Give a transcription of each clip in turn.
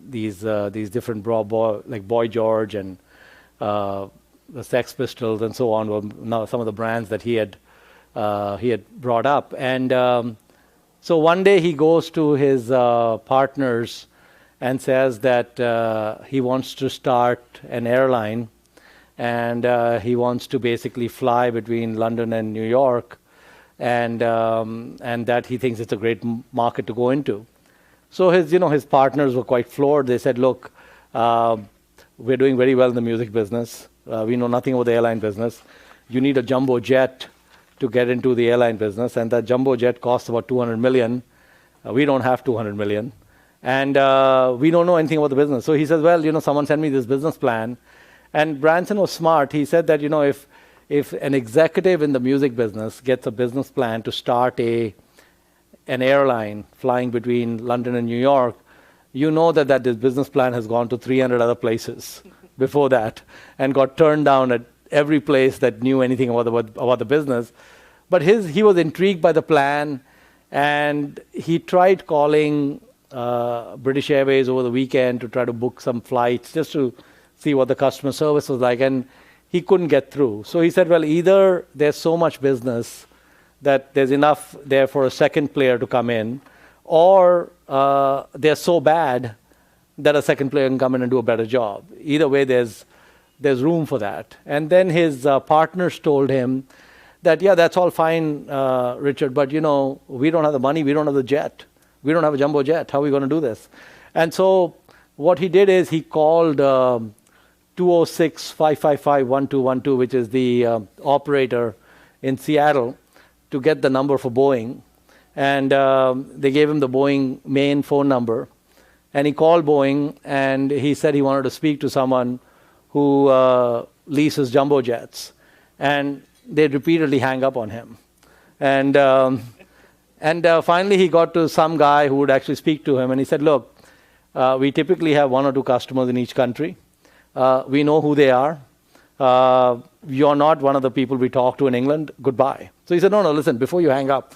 these different like Boy George and the Sex Pistols and so on were now some of the brands that he had brought up. And so one day he goes to his partners and says that he wants to start an airline, and he wants to basically fly between London and New York, and that he thinks it's a great market to go into. So his partners were quite floored. They said, "Look, we're doing very well in the music business. We know nothing about the airline business. You need a jumbo jet to get into the airline business, and that jumbo jet costs about 200 million. We don't have 200 million, and we don't know anything about the business." So he says, "Well, someone sent me this business plan." And Branson was smart. He said that if an executive in the music business gets a business plan to start an airline flying between London and New York, that this business plan has gone to 300 other places before that and got turned down at every place that knew anything about the business. But he was intrigued by the plan, and he tried calling British Airways over the weekend to try to book some flights just to see what the customer service was like, and he couldn't get through. So he said, well, either there's so much business that there's enough there for a second player to come in, or they're so bad that a second player can come in and do a better job. Either way, there's room for that. And then his partners told him that, yeah, that's all fine, Richard, but we don't have the money, we don't have the jet, we don't have a jumbo jet. How are we going to do this? And so what he did is he called 206-555-1212, which is the operator in Seattle, to get the number for Boeing. And they gave him the Boeing main phone number. And he called Boeing, and he said he wanted to speak to someone who leases jumbo jets. And they repeatedly hang up on him. And finally he got to some guy who would actually speak to him, and he said, look, we typically have one or two customers in each country. We know who they are. You're not one of the people we talk to in England. Goodbye. So he said, no, listen, before you hang up,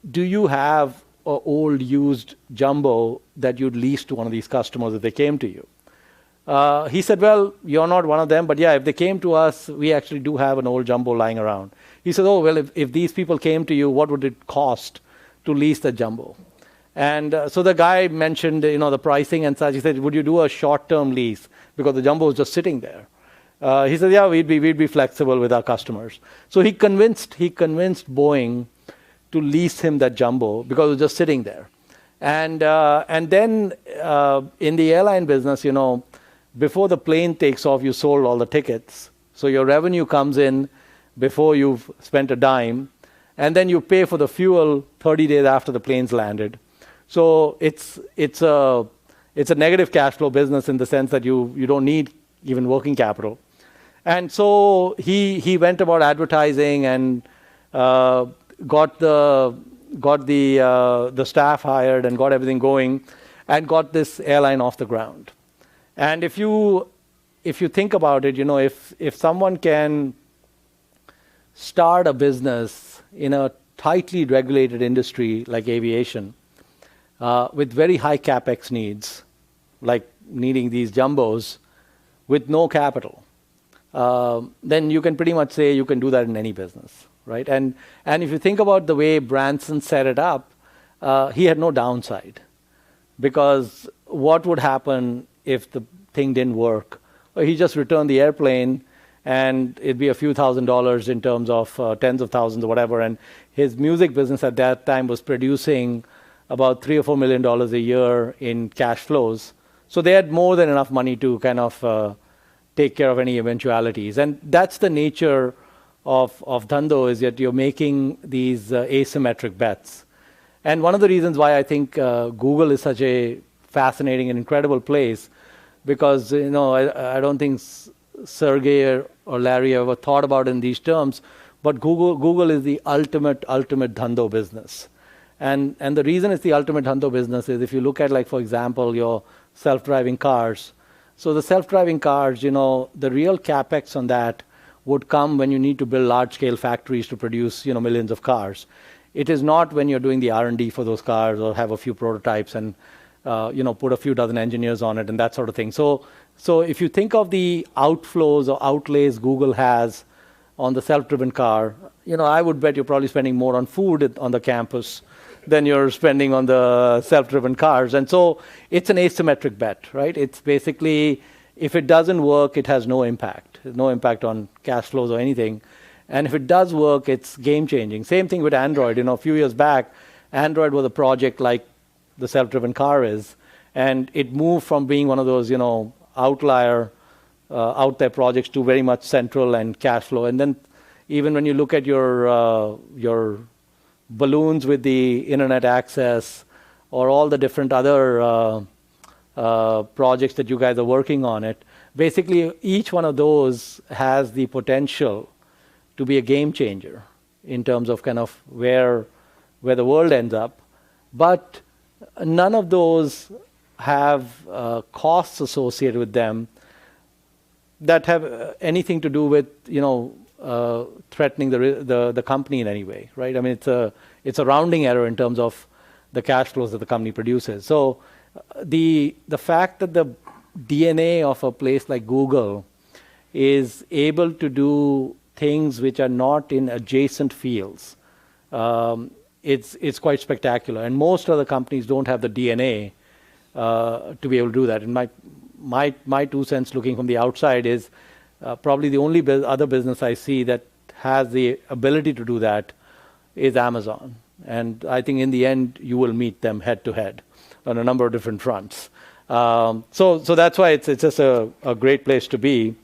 do you have an old used jumbo that you'd lease to one of these customers if they came to you? He said, well, you're not one of them, but yeah, if they came to us, we actually do have an old jumbo lying around. He said, oh, well, if these people came to you, what would it cost to lease the jumbo? And so the guy mentioned, the pricing and such. He said, would you do a short-term lease? Because the jumbo was just sitting there. He said, yeah, we'd be flexible with our customers. So he convinced Boeing to lease him that jumbo because it was just sitting there. And then in the airline business, before the plane takes off, you sold all the tickets. So your revenue comes in before you've spent a dime, and then you pay for the fuel 30 days after the plane's landed. So it's a negative cash flow business in the sense that you don't need even working capital. And so he went about advertising and got the staff hired and got everything going and got this airline off the ground. And if you think about it, if someone can start a business in a tightly regulated industry like aviation, with very high capex needs, like needing these jumbos, with no capital, then you can pretty much say you can do that in any business, right? And if you think about the way Branson set it up, he had no downside, because what would happen if the thing didn't work? Well, he just returned the airplane, and it'd be a few $1,000s in terms of tens of thousands or whatever. And his music business at that time was producing about $3 or $4 million a year in cash flows. So they had more than enough money to kind of take care of any eventualities. And that's the nature of Dhandho, is that you're making these asymmetric bets. And one of the reasons why I think Google is such a fascinating and incredible place, because I don't think Sergey or Larry ever thought about it in these terms, but Google is the ultimate Dhandho business. And the reason it's the ultimate Dhandho business is if you look at, like, for example, your self-driving cars. So the self-driving cars, the real capex on that would come when you need to build large-scale factories to produce, millions of cars. It is not when you're doing the R&D for those cars or have a few prototypes and put a few dozen engineers on it and that sort of thing. So if you think of the outflows or outlays Google has on the self-driven car, I would bet you're probably spending more on food on the campus than you're spending on the self-driven cars. And so it's an asymmetric bet, right? It's basically, if it doesn't work, it has no impact. No impact on cash flows or anything. And if it does work, it's game-changing. Same thing with Android. A few years back, Android was a project like the self-driven car is, and it moved from being one of those, outlier, out there projects to very much central and cash flow. And then even when you look at your balloons with the internet access or all the different other projects that you guys are working on it, basically each one of those has the potential to be a game changer in terms of kind of where the world ends up. But none of those have costs associated with them that have anything to do with threatening the company in any way, right? I mean, it's a rounding error in terms of the cash flows that the company produces. So the fact that the DNA of a place like Google is able to do things which are not in adjacent fields, it's quite spectacular. And most other companies don't have the DNA to be able to do that. And my 2 cents looking from the outside is probably the only other business I see that has the ability to do that is Amazon. And I think in the end, you will meet them head to head on a number of different fronts. So that's why it's just a great place to be.